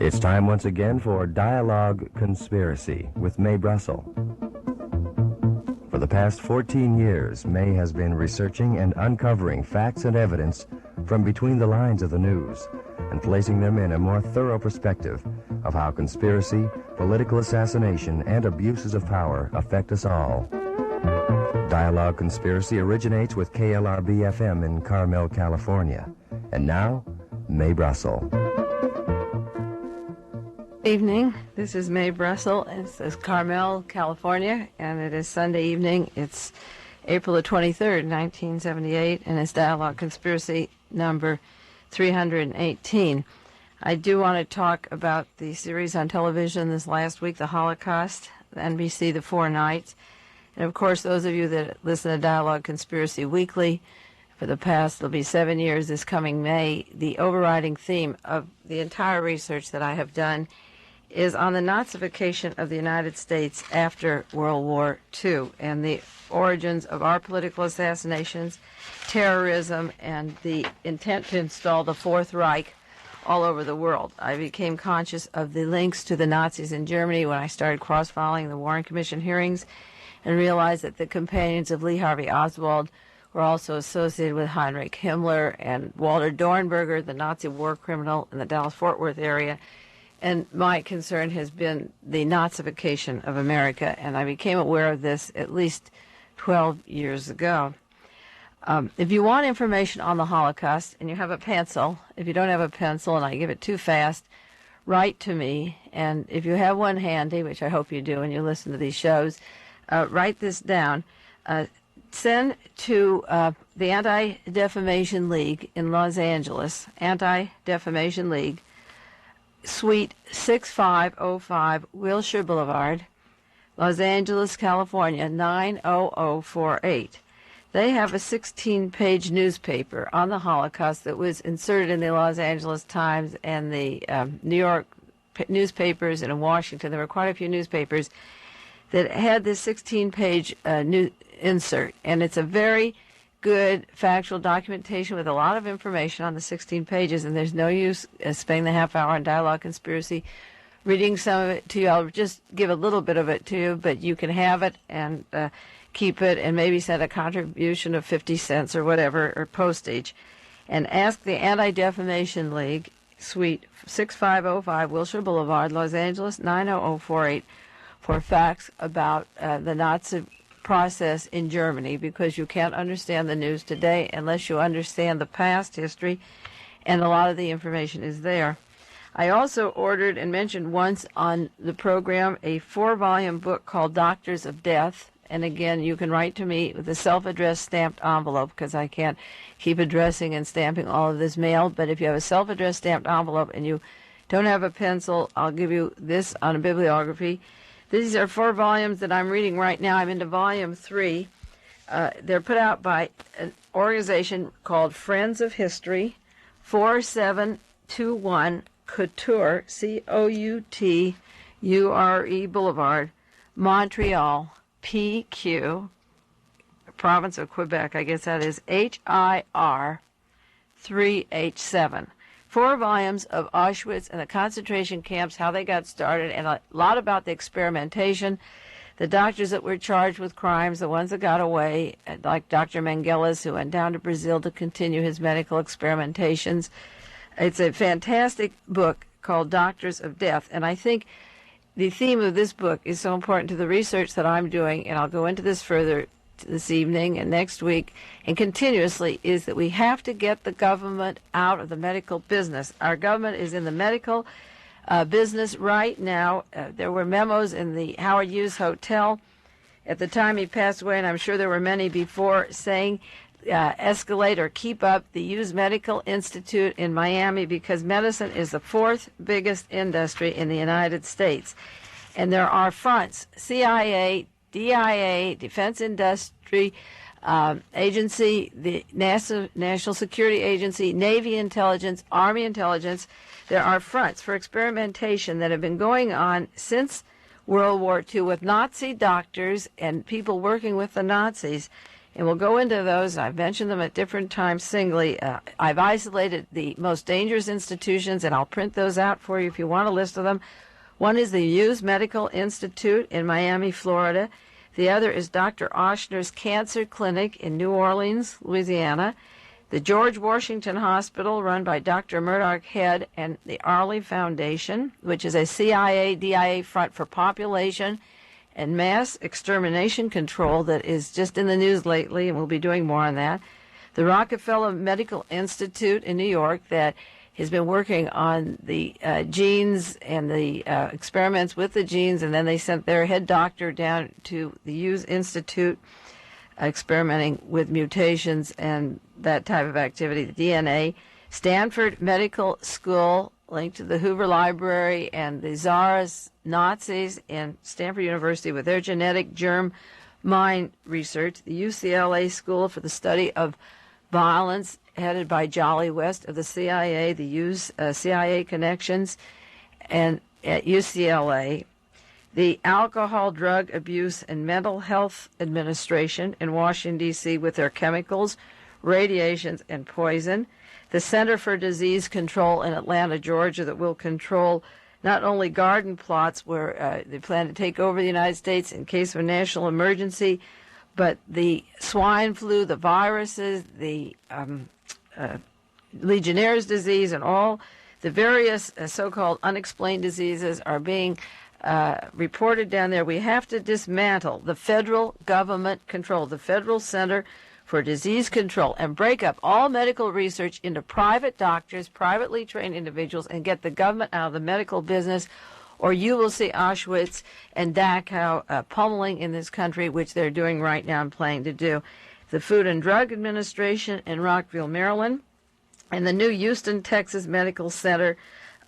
It's time once again for Dialogue Conspiracy with Mae Brussell. For the past 14 years, Mae has been researching and uncovering facts and evidence from between the lines of the news and placing them in a more thorough perspective of how conspiracy, political assassination, and abuses of power affect us all. Dialogue Conspiracy originates with KLRB-FM in Carmel, California. And now, Mae Brussell. Evening. This is Mae Brussell. This is Carmel, California, and it is Sunday evening. It's April the 23rd, 1978, and it's Dialogue Conspiracy number 318. I do want to talk about the series on television this last week, the Holocaust, NBC, The Four Nights. And, of course, those of you that listen to Dialogue Conspiracy Weekly, for the past, it'll be 7 years this coming May, the overriding theme of the entire research that I have done is on the Nazification of the United States after World War II and the origins of our political assassinations, terrorism, and the intent to install the Fourth Reich all over the world. I became conscious of the links to the Nazis in Germany when I started cross-following the Warren Commission hearings and realized that the companions of Lee Harvey Oswald were also associated with Heinrich Himmler and Walter Dornberger, the Nazi war criminal in the Dallas-Fort Worth area. And my concern has been the Nazification of America, and I became aware of this at least 12 years ago. If you want information on the Holocaust and you have a pencil, if you don't have a pencil and I give it too fast, write to me. And if you have one handy, which I hope you do when you listen to these shows, write this down. Send to the Anti-Defamation League in Los Angeles, Anti-Defamation League, Suite 6505 Wilshire Boulevard, Los Angeles, California, 90048. They have a 16-page newspaper on the Holocaust that was inserted in the Los Angeles Times and the New York newspapers, and in Washington. There were quite a few newspapers that had this 16-page new insert, and it's a very good factual documentation with a lot of information on the 16 pages, and there's no use spending the half hour on Dialogue Conspiracy reading some of it to you. I'll just give a little bit of it to you, but you can have it and keep it and maybe send a contribution of 50 cents or whatever, or postage, and ask the Anti-Defamation League, Suite 6505 Wilshire Boulevard, Los Angeles, 90048, for facts about the Nazi process in Germany, because you can't understand the news today unless you understand the past history, and a lot of the information is there. I also ordered and mentioned once on the program a 4-volume book called Doctors of Death, and again, you can write to me with a self-addressed stamped envelope, because I can't keep addressing and stamping all of this mail, but if you have a self-addressed stamped envelope and you don't have a pencil, I'll give you this on a bibliography. These are 4 volumes that I'm reading right now. I'm into volume 3. They're put out by an organization called Friends of History, 4721 Couture, Couture Boulevard, Montreal, PQ, province of Quebec, I guess that is HIR 3H7. 4 volumes of Auschwitz and the concentration camps, how they got started, and a lot about the experimentation, the doctors that were charged with crimes, the ones that got away, like Dr. Mengeles, who went down to Brazil to continue his medical experimentations. It's a fantastic book called Doctors of Death, and I think the theme of this book is so important to the research that I'm doing, and I'll go into this further this evening and next week and continuously, is that we have to get the government out of the medical business. Our government is in the medical business right now. There were memos in the Howard Hughes Hotel at the time he passed away, and I'm sure there were many before, saying escalate or keep up the Hughes Medical Institute in Miami, because medicine is the 4th biggest industry in the United States. And there are fronts, CIA, DIA, Defense Industry Agency, the National Security Agency, Navy Intelligence, Army Intelligence. There are fronts for experimentation that have been going on since World War II with Nazi doctors and people working with the Nazis And we'll go into those. I've mentioned them at different times singly. I've isolated the most dangerous institutions, and I'll print those out for you if you want a list of them. One is the Hughes Medical Institute in Miami, Florida. The other is Dr. Oshner's Cancer Clinic in New Orleans, Louisiana. The George Washington Hospital, run by Dr. Murdoch Head, and the Arley Foundation, which is a CIA-DIA front for population and mass extermination control that is just in the news lately, and we'll be doing more on that. The Rockefeller Medical Institute in New York that has been working on the genes and the experiments with the genes, and then they sent their head doctor down to the Hughes Institute experimenting with mutations and that type of activity, the DNA. Stanford Medical School, linked to the Hoover Library, and the Tsarist Nazis in Stanford University with their genetic germ mind research. The UCLA School for the Study of Violence, headed by Jolly West of the CIA, the Hughes CIA connections, and at UCLA. The Alcohol, Drug Abuse, and Mental Health Administration in Washington, D.C., with their chemicals, radiations, and poison. The Center for Disease Control in Atlanta, Georgia, that will control not only garden plots where they plan to take over the United States in case of a national emergency, but the swine flu, the viruses, the Legionnaire's disease, and all the various so-called unexplained diseases are being reported down there. We have to dismantle the federal government control, the Federal Center for Disease Control, and break up all medical research into private doctors, privately trained individuals, and get the government out of the medical business, or you will see Auschwitz and Dachau pummeling in this country, which they're doing right now and planning to do. The Food and Drug Administration in Rockville, Maryland, and the new Houston, Texas Medical Center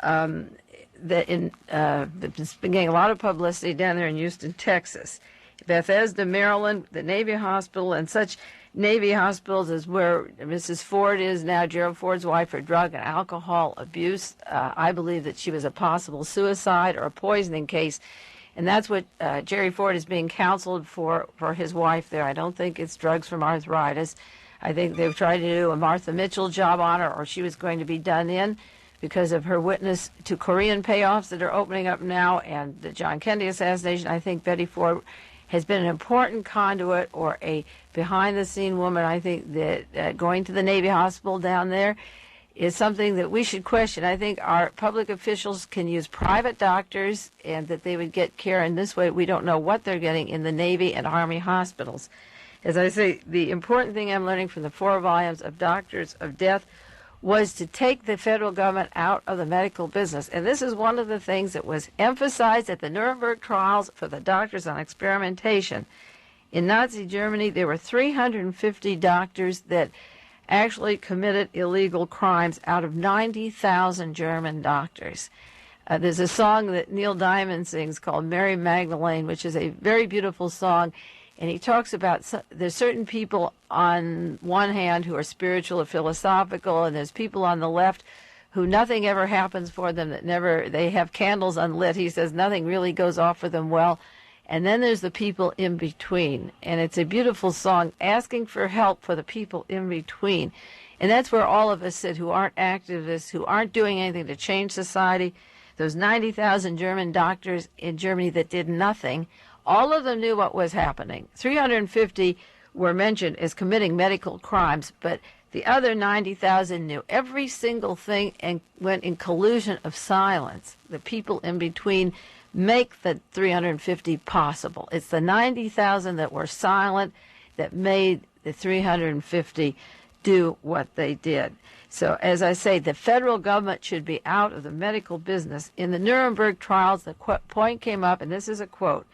that's been getting a lot of publicity down there in Houston, Texas. Bethesda, Maryland, the Navy Hospital, and such Navy hospitals is where Mrs. Ford is now, Gerald Ford's wife, for drug and alcohol abuse. I believe that she was a possible suicide or a poisoning case, and that's what Jerry Ford is being counseled for his wife there. I don't think it's drugs from arthritis. I think they've tried to do a Martha Mitchell job on her, or she was going to be done in because of her witness to Korean payoffs that are opening up now and the John Kennedy assassination. I think Betty Ford has been an important conduit or a behind-the-scene woman. I think that going to the Navy Hospital down there is something that we should question. I think our public officials can use private doctors and that they would get care in this way. We don't know what they're getting in the Navy and Army hospitals. As I say, the important thing I'm learning from the 4 volumes of Doctors of Death was to take the federal government out of the medical business. And this is one of the things that was emphasized at the Nuremberg trials for the doctors on experimentation. In Nazi Germany, there were 350 doctors that actually committed illegal crimes out of 90,000 German doctors. There's a song that Neil Diamond sings called Mary Magdalene, which is a very beautiful song. And he talks about there's certain people on one hand who are spiritual or philosophical, and there's people on the left who nothing ever happens for them, they have candles unlit. He says nothing really goes off for them well. And then there's the people in between. And it's a beautiful song asking for help for the people in between. And that's where all of us sit who aren't activists, who aren't doing anything to change society. Those 90,000 German doctors in Germany that did nothing, all of them knew what was happening. 350 were mentioned as committing medical crimes, but the other 90,000 knew every single thing and went in collusion of silence. The people in between make the 350 possible. It's the 90,000 that were silent that made the 350 do what they did. So, as I say, the federal government should be out of the medical business. In the Nuremberg trials, the point came up, and this is a quote.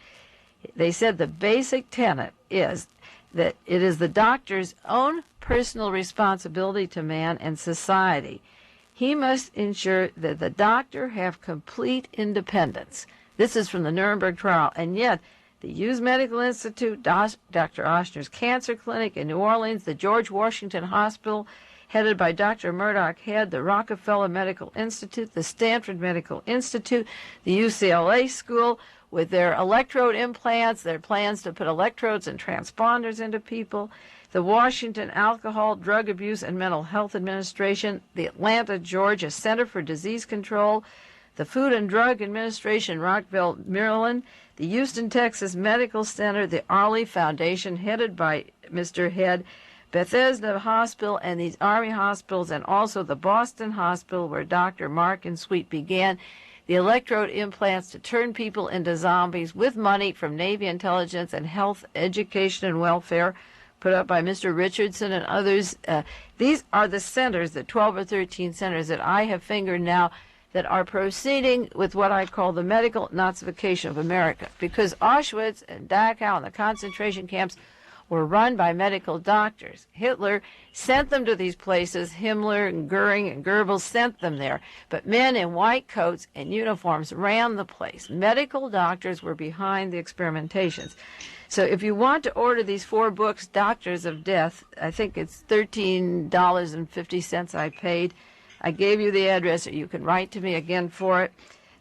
They said the basic tenet is that it is the doctor's own personal responsibility to man and society. He must ensure that the doctor have complete independence. This is from the Nuremberg trial, and yet the Hughes Medical Institute, Dr. Oshner's Cancer Clinic in New Orleans, the George Washington Hospital, headed by Dr. Murdoch Head, the Rockefeller Medical Institute, the Stanford Medical Institute, the UCLA School, with their electrode implants, their plans to put electrodes and transponders into people, the Washington Alcohol, Drug Abuse, and Mental Health Administration, the Atlanta, Georgia Center for Disease Control, the Food and Drug Administration, Rockville, Maryland, the Houston, Texas Medical Center, the Arley Foundation, headed by Mr. Head, Bethesda Hospital, and these Army hospitals, and also the Boston Hospital, where Dr. Mark and Sweet began the electrode implants to turn people into zombies with money from Navy intelligence and health, education, and welfare, put up by Mr. Richardson and others. These are the centers, the 12 or 13 centers that I have fingered now, that are proceeding with what I call the medical Nazification of America, because Auschwitz and Dachau and the concentration camps were run by medical doctors. Hitler sent them to these places. Himmler and Goering and Goebbels sent them there. But men in white coats and uniforms ran the place. Medical doctors were behind the experimentations. So if you want to order these 4 books, Doctors of Death, I think it's $13.50 I paid. I gave you the address, or you can write to me again for it.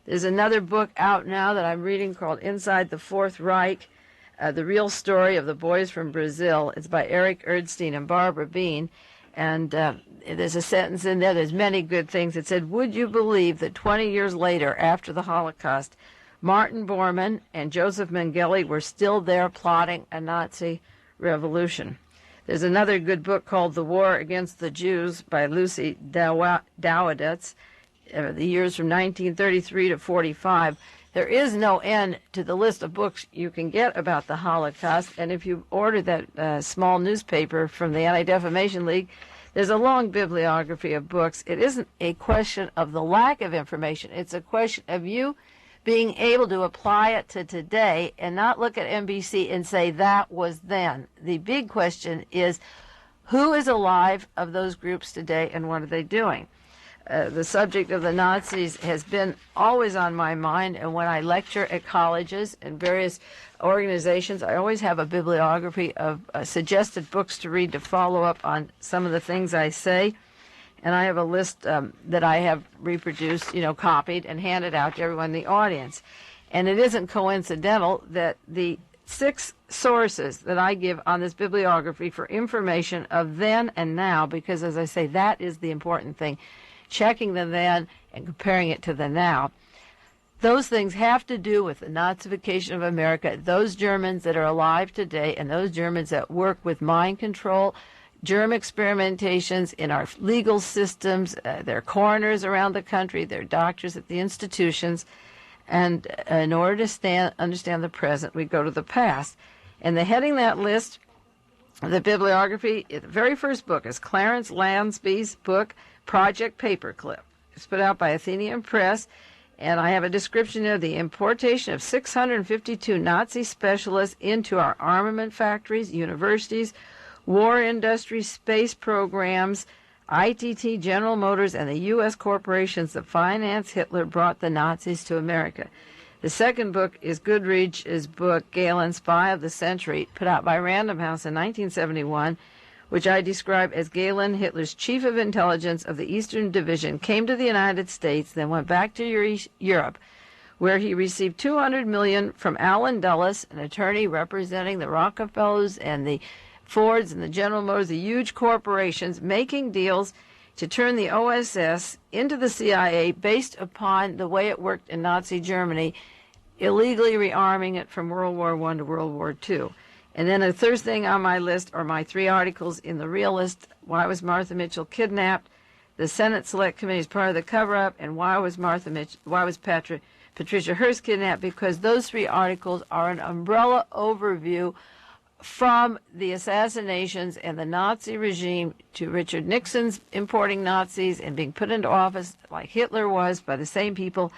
There's another book out now that I'm reading called Inside the Fourth Reich, The Real Story of the Boys from Brazil. It's by Eric Erdstein and Barbara Bean. And there's a sentence in there, there's many good things. It said, would you believe that 20 years later, after the Holocaust, Martin Bormann and Joseph Mengele were still there plotting a Nazi revolution? There's another good book called The War Against the Jews by Lucy Dowditz, the years from 1933 to 45. There is no end to the list of books you can get about the Holocaust, and if you order that small newspaper from the Anti-Defamation League, there's a long bibliography of books. It isn't a question of the lack of information. It's a question of you being able to apply it to today and not look at NBC and say that was then. The big question is, who is alive of those groups today and what are they doing? The subject of the Nazis has been always on my mind, and when I lecture at colleges and various organizations, I always have a bibliography of suggested books to read to follow up on some of the things I say. And I have a list that I have reproduced, copied and handed out to everyone in the audience. And it isn't coincidental that the 6 sources that I give on this bibliography for information of then and now, because as I say, that is the important thing, checking the then and comparing it to the now. Those things have to do with the Nazification of America, those Germans that are alive today and those Germans that work with mind control, germ experimentations in our legal systems, their coroners around the country, their doctors at the institutions. And in order to understand the present, we go to the past. And the heading that list, the bibliography, the very first book is Clarence Lansby's book, Project Paperclip. It's put out by Athenaeum Press. And I have a description of the importation of 652 Nazi specialists into our armament factories, universities, war industry, space programs, ITT, General Motors, and the U.S. corporations that financed Hitler brought the Nazis to America. The second book is Goodrich's book, Galen, Spy of the Century, put out by Random House in 1971, which I describe as Galen, Hitler's chief of intelligence of the Eastern Division, came to the United States, then went back to Europe, where he received $200 million from Allen Dulles, an attorney representing the Rockefellers and the Fords and the General Motors, the huge corporations, making deals to turn the OSS into the CIA based upon the way it worked in Nazi Germany, illegally rearming it from World War I to World War II. And then the third thing on my list are my 3 articles in the Realist: Why Was Martha Mitchell Kidnapped? The Senate Select Committee is part of the cover-up, and Why Was Patricia Hearst kidnapped? Because those 3 articles are an umbrella overview from the assassinations and the Nazi regime to Richard Nixon's importing Nazis and being put into office like Hitler was by the same people,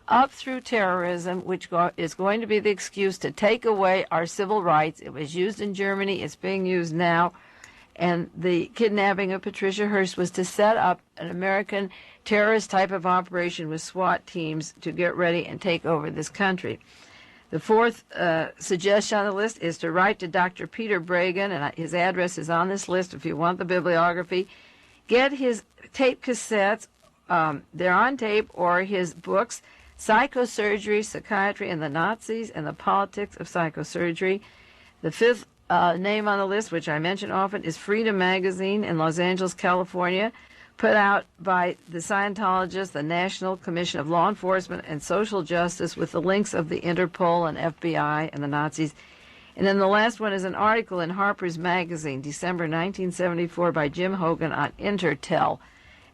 up through terrorism, which is going to be the excuse to take away our civil rights. It was used in Germany. It's being used now. And the kidnapping of Patricia Hearst was to set up an American terrorist type of operation with SWAT teams to get ready and take over this country. The fourth suggestion on the list is to write to Dr. Peter Bregan, and his address is on this list if you want the bibliography. Get his tape cassettes, they're on tape, or his books, Psychosurgery, Psychiatry and the Nazis and the Politics of Psychosurgery. The fifth name on the list, which I mention often, is Freedom Magazine in Los Angeles, California, put out by the Scientologists, the National Commission of Law Enforcement and Social Justice, with the links of the Interpol and FBI and the Nazis. And then the last one is an article in Harper's Magazine, December 1974, by Jim Hogan on Intertel,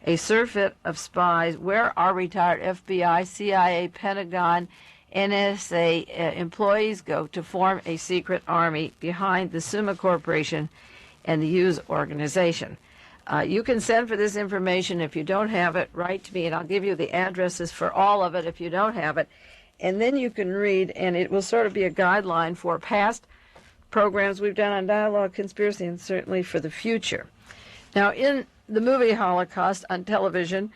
a surfeit of spies. Where are retired FBI, CIA, Pentagon, NSA employees go to form a secret army behind the Summa Corporation and the Hughes Organization. You can send for this information. If you don't have it, write to me, and I'll give you the addresses for all of it if you don't have it. And then you can read, and it will sort of be a guideline for past programs we've done on Dialogue Conspiracy, and certainly for the future. Now, in the movie Holocaust on television,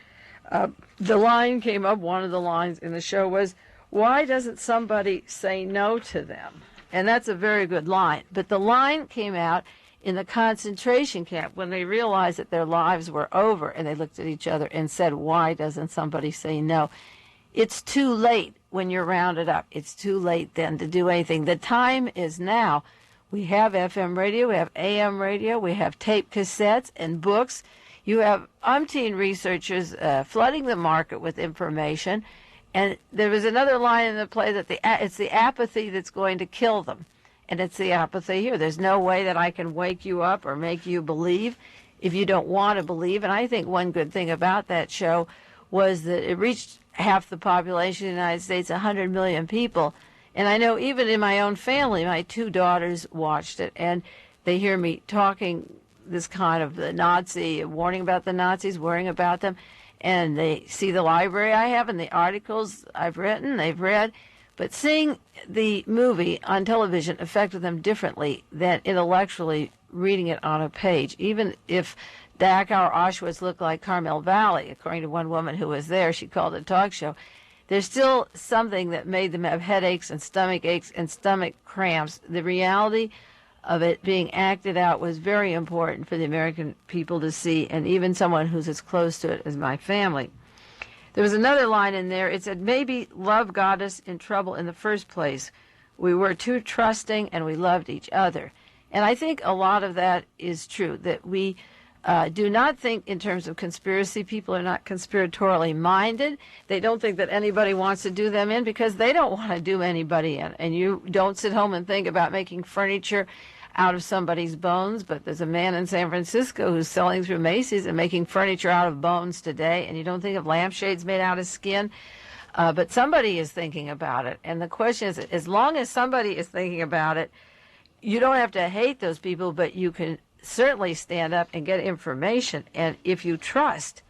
the line came up, one of the lines in the show was, why doesn't somebody say no to them? And that's a very good line. But the line came out in the concentration camp when they realized that their lives were over, and they looked at each other and said, why doesn't somebody say no? It's too late when you're rounded up. It's too late then to do anything. The time is now. We have FM radio, we have AM radio, we have tape cassettes and books. You have umpteen researchers flooding the market with information. And there was another line in the play that it's the apathy that's going to kill them. And it's the apathy here. There's no way that I can wake you up or make you believe if you don't want to believe. And I think one good thing about that show was that it reached half the population of the United States, 100 million people. And I know even in my own family, my two daughters watched it, and they hear me talking this kind of the Nazi, warning about the Nazis, worrying about them, and they see the library I have and the articles I've written, they've read. But seeing the movie on television affected them differently than intellectually reading it on a page. Even if Dachau or Auschwitz looked like Carmel Valley, according to one woman who was there, she called it a talk show, there's still something that made them have headaches and stomach aches and stomach cramps. The reality of it being acted out was very important for the American people to see, and even someone who's as close to it as my family. There was another line in there. It said, maybe love got us in trouble in the first place. We were too trusting and we loved each other. And I think a lot of that is true, that we do not think in terms of conspiracy. People are not conspiratorially minded. They don't think that anybody wants to do them in because they don't want to do anybody in. And you don't sit home and think about making furniture out of somebody's bones, but there's a man in San Francisco who's selling through Macy's and making furniture out of bones today, and you don't think of lampshades made out of skin, but somebody is thinking about it. And the question is, as long as somebody is thinking about it, you don't have to hate those people, but you can certainly stand up and get information. And if you trust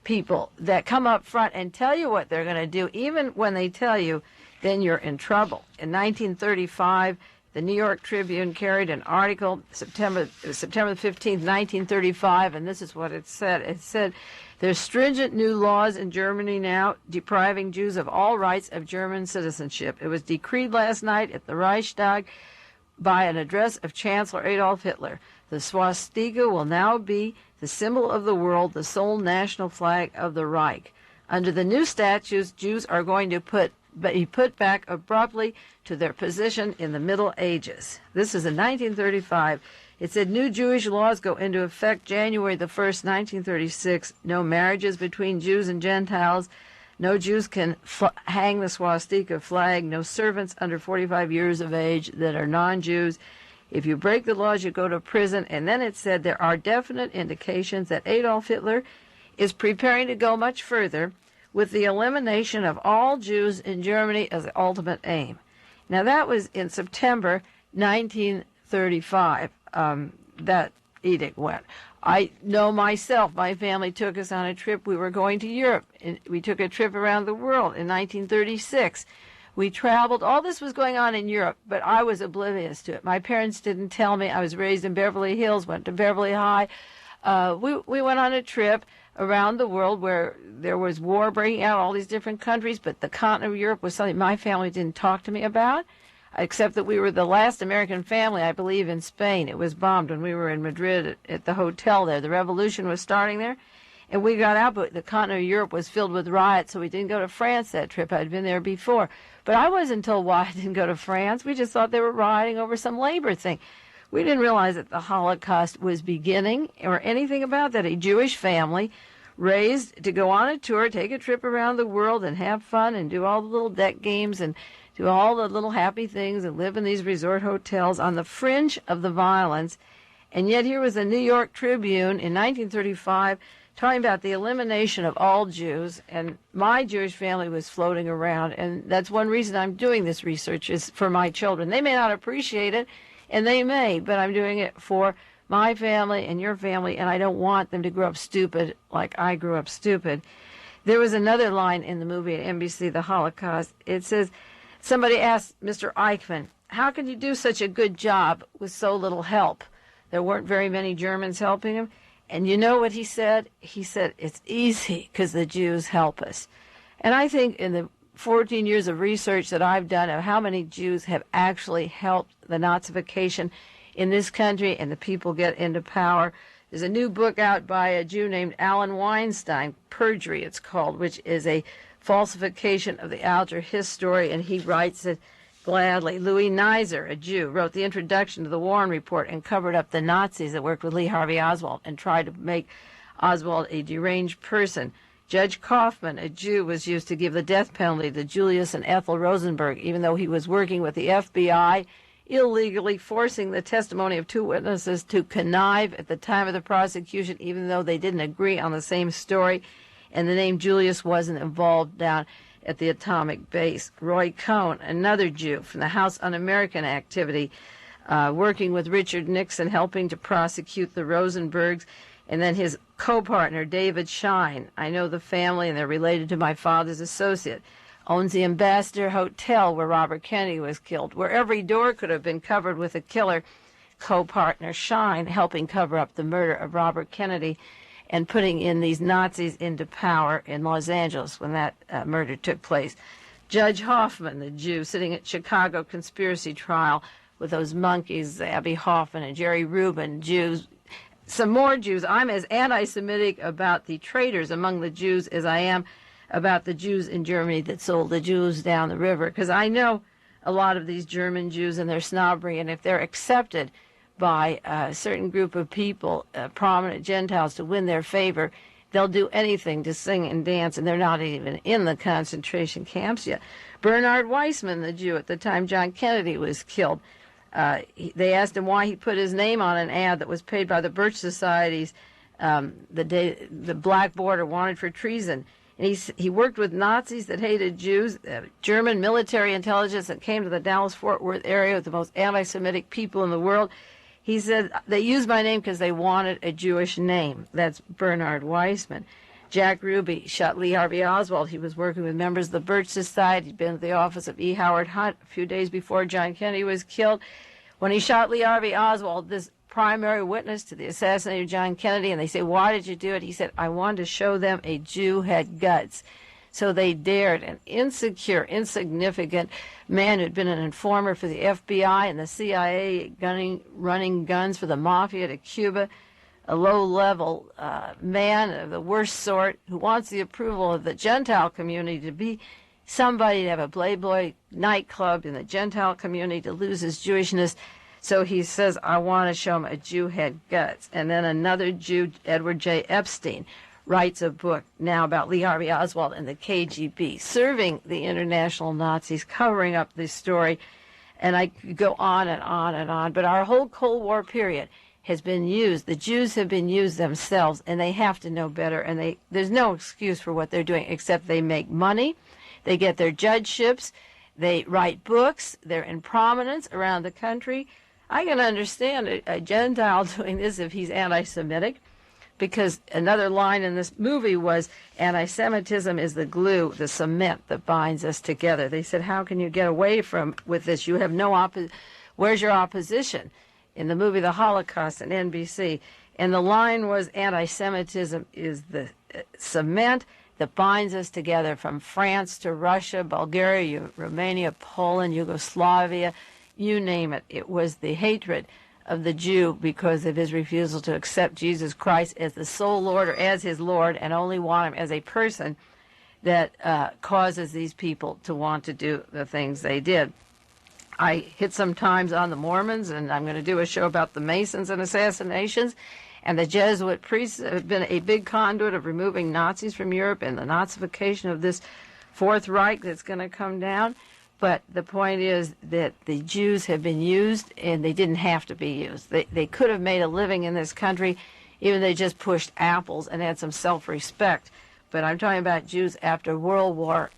people that come up front and tell you what they're going to do, even when they tell you, then you're in trouble. In 1935, the New York Tribune carried an article, September the 15th, 1935, and this is what it said. It said, there's stringent new laws in Germany now depriving Jews of all rights of German citizenship. It was decreed last night at the Reichstag by an address of Chancellor Adolf Hitler. The swastika will now be the symbol of the world, the sole national flag of the Reich. Under the new statutes, Jews are going to be put back abruptly to their position in the Middle Ages. This is in 1935. It said new Jewish laws go into effect January the 1st, 1936. No marriages between Jews and Gentiles. No Jews can hang the swastika flag. No servants under 45 years of age that are non-Jews. If you break the laws, you go to prison. And then it said there are definite indications that Adolf Hitler is preparing to go much further with the elimination of all Jews in Germany as the ultimate aim. Now, that was in September 1935, that edict went. I know myself, my family took us on a trip. We were going to Europe. We took a trip around the world in 1936. We traveled. All this was going on in Europe, but I was oblivious to it. My parents didn't tell me. I was raised in Beverly Hills, went to Beverly High. We went on a trip around the world where there was war breaking out, all these different countries, but the continent of Europe was something my family didn't talk to me about, except that we were the last American family, I believe, in Spain. It was bombed when we were in Madrid at the hotel there. The revolution was starting there, and we got out, but the continent of Europe was filled with riots, so we didn't go to France that trip. I'd been there before. But I wasn't told why I didn't go to France. We just thought they were rioting over some labor thing. We didn't realize that the Holocaust was beginning or anything about that. A Jewish family raised to go on a tour, take a trip around the world and have fun and do all the little deck games and do all the little happy things and live in these resort hotels on the fringe of the violence. And yet here was the New York Tribune in 1935 talking about the elimination of all Jews, and my Jewish family was floating around, and that's one reason I'm doing this research is for my children. They may not appreciate it, and they may, but I'm doing it for my family and your family, and I don't want them to grow up stupid like I grew up stupid. There was another line in the movie at NBC, The Holocaust. It says, somebody asked Mr. Eichmann, how can you do such a good job with so little help? There weren't very many Germans helping him. And you know what he said? He said, it's easy because the Jews help us. And I think in the 14 years of research that I've done of how many Jews have actually helped the Nazification in this country and the people get into power. There's a new book out by a Jew named Alan Weinstein, Perjury it's called, which is a falsification of the Alger His story, and he writes it gladly. Louis Neiser, a Jew, wrote the introduction to the Warren Report and covered up the Nazis that worked with Lee Harvey Oswald and tried to make Oswald a deranged person. Judge Kaufman, a Jew, was used to give the death penalty to Julius and Ethel Rosenberg, even though he was working with the FBI, illegally forcing the testimony of two witnesses to connive at the time of the prosecution, even though they didn't agree on the same story, and the name Julius wasn't involved down at the atomic base. Roy Cohn, another Jew from the House Un-American Activity, working with Richard Nixon, helping to prosecute the Rosenbergs, and then his co-partner, David Schein. I know the family, and they're related to my father's associate. Owns the Ambassador Hotel where Robert Kennedy was killed, where every door could have been covered with a killer. Co-partner Schein helping cover up the murder of Robert Kennedy and putting in these Nazis into power in Los Angeles when that murder took place. Judge Hoffman, the Jew, sitting at Chicago conspiracy trial with those monkeys, Abby Hoffman and Jerry Rubin, Jews. Some more Jews. I'm as anti-Semitic about the traitors among the Jews as I am about the Jews in Germany that sold the Jews down the river, because I know a lot of these German Jews and their snobbery, and if they're accepted by a certain group of people, prominent Gentiles, to win their favor, they'll do anything to sing and dance, and they're not even in the concentration camps yet. Bernard Weissman, the Jew, at the time John Kennedy was killed, they asked him why he put his name on an ad that was paid by the Birch Societies the Black Border wanted for treason. And he worked with Nazis that hated Jews, German military intelligence that came to the Dallas-Fort Worth area with the most anti-Semitic people in the world. He said, they used my name because they wanted a Jewish name. That's Bernard Weissman. Jack Ruby shot Lee Harvey Oswald. He was working with members of the Birch Society. He'd been at the office of E. Howard Hunt a few days before John Kennedy was killed. When he shot Lee Harvey Oswald, this primary witness to the assassination of John Kennedy, and they say, why did you do it? He said, I wanted to show them a Jew had guts. So they dared an insecure, insignificant man who'd been an informer for the FBI and the CIA, running guns for the mafia to Cuba, a low-level man of the worst sort who wants the approval of the Gentile community to be somebody, to have a Playboy nightclub in the Gentile community, to lose his Jewishness. So he says, I want to show him a Jew had guts. And then another Jew, Edward J. Epstein, writes a book now about Lee Harvey Oswald and the KGB, serving the international Nazis, covering up this story. And I could go on and on and on. But our whole Cold War period has been used. The Jews have been used themselves, and they have to know better. And there's no excuse for what they're doing, except they make money, they get their judgeships, they write books, they're in prominence around the country. I can understand a Gentile doing this if he's anti-Semitic, because another line in this movie was, anti-Semitism is the glue, the cement that binds us together. They said, how can you get away with this? You have no where's your opposition? In the movie The Holocaust on NBC. And the line was, anti-Semitism is the cement that binds us together from France to Russia, Bulgaria, Romania, Poland, Yugoslavia, you name it. It was the hatred of the Jew because of his refusal to accept Jesus Christ as the sole Lord or as his Lord and only want him as a person that causes these people to want to do the things they did. I hit sometimes on the Mormons, and I'm going to do a show about the Masons and assassinations. And the Jesuit priests have been a big conduit of removing Nazis from Europe and the Nazification of this Fourth Reich that's going to come down. But the point is that the Jews have been used, and they didn't have to be used. They could have made a living in this country, even if they just pushed apples and had some self-respect. But I'm talking about Jews after World War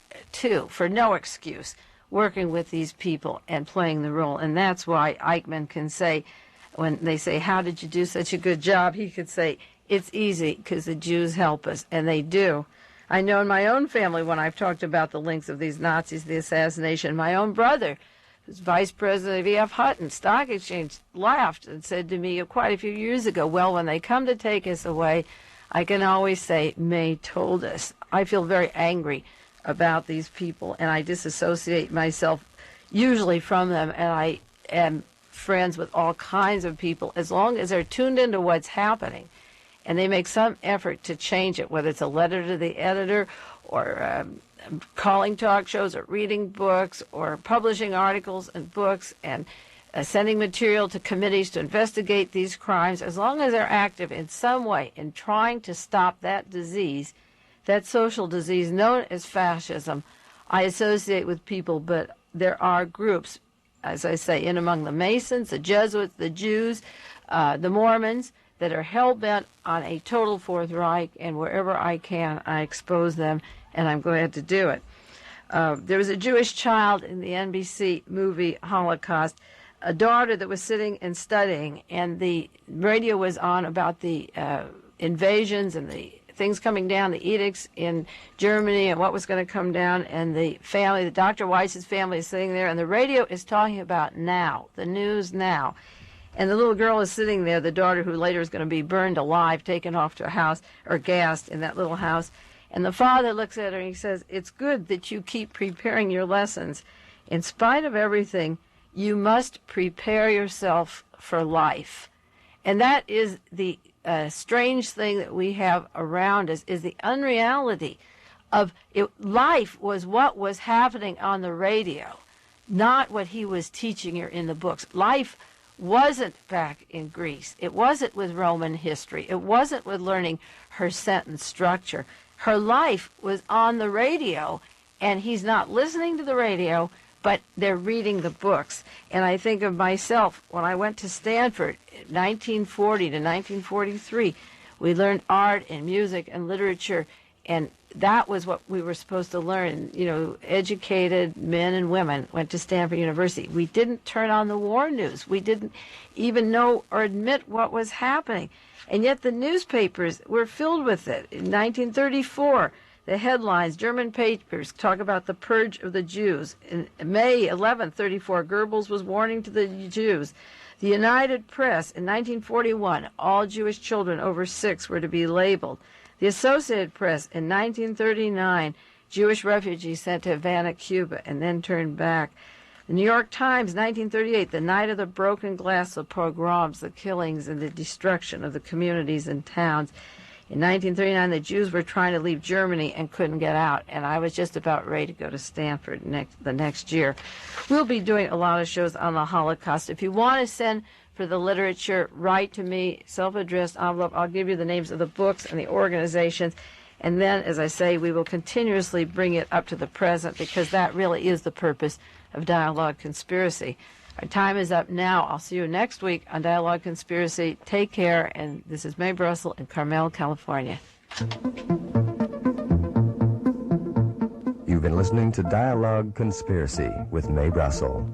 II, for no excuse, working with these people and playing the role. And that's why Eichmann can say, when they say, how did you do such a good job? He could say, it's easy because the Jews help us, and they do. I know in my own family, when I've talked about the links of these Nazis, the assassination, my own brother, who's vice president of E.F. Hutton Stock Exchange, laughed and said to me quite a few years ago, well, when they come to take us away, I can always say, Mae told us. I feel very angry about these people, and I disassociate myself usually from them, and I am friends with all kinds of people as long as they're tuned into what's happening and they make some effort to change it, whether it's a letter to the editor or calling talk shows or reading books or publishing articles and books and sending material to committees to investigate these crimes. As long as they're active in some way in trying to stop that disease, that social disease known as fascism, I associate with people, but there are groups, as I say, in among the Masons, the Jesuits, the Jews, the Mormons, that are hell-bent on a total Fourth Reich, and wherever I can, I expose them, and I'm glad to do it. There was a Jewish child in the NBC movie Holocaust, a daughter that was sitting and studying, and the radio was on about the invasions and the things coming down, the edicts in Germany and what was going to come down, and the family, the Dr. Weiss's family is sitting there, and the radio is talking about now, the news now. And the little girl is sitting there, the daughter who later is going to be burned alive, taken off to a house, or gassed in that little house. And the father looks at her and he says, it's good that you keep preparing your lessons. In spite of everything, you must prepare yourself for life. And that is the strange thing that we have around us, is the unreality of it. Life was what was happening on the radio, not what he was teaching her in the books. Life wasn't back in Greece. It wasn't with Roman history. It wasn't with learning her sentence structure. Her life was on the radio, and he's not listening to the radio, but they're reading the books. And I think of myself, when I went to Stanford, 1940 to 1943, we learned art and music and literature, and that was what we were supposed to learn. You know, educated men and women went to Stanford University. We didn't turn on the war news. We didn't even know or admit what was happening. And yet the newspapers were filled with it. In 1934, the headlines, German papers talk about the purge of the Jews. In May 11, 1934, Goebbels was warning to the Jews. The United Press, in 1941, all Jewish children over 6 were to be labeled. The Associated Press, in 1939, Jewish refugees sent to Havana, Cuba, and then turned back. The New York Times, 1938, the night of the broken glass, the pogroms, the killings, and the destruction of the communities and towns. In 1939, the Jews were trying to leave Germany and couldn't get out, and I was just about ready to go to Stanford the next year. We'll be doing a lot of shows on the Holocaust. If you want to send for the literature, write to me, self-addressed envelope. I'll give you the names of the books and the organizations. And then, as I say, we will continuously bring it up to the present, because that really is the purpose of Dialogue Conspiracy. Our time is up now. I'll see you next week on Dialogue Conspiracy. Take care. And this is Mae Brussell in Carmel, California. You've been listening to Dialogue Conspiracy with Mae Brussell.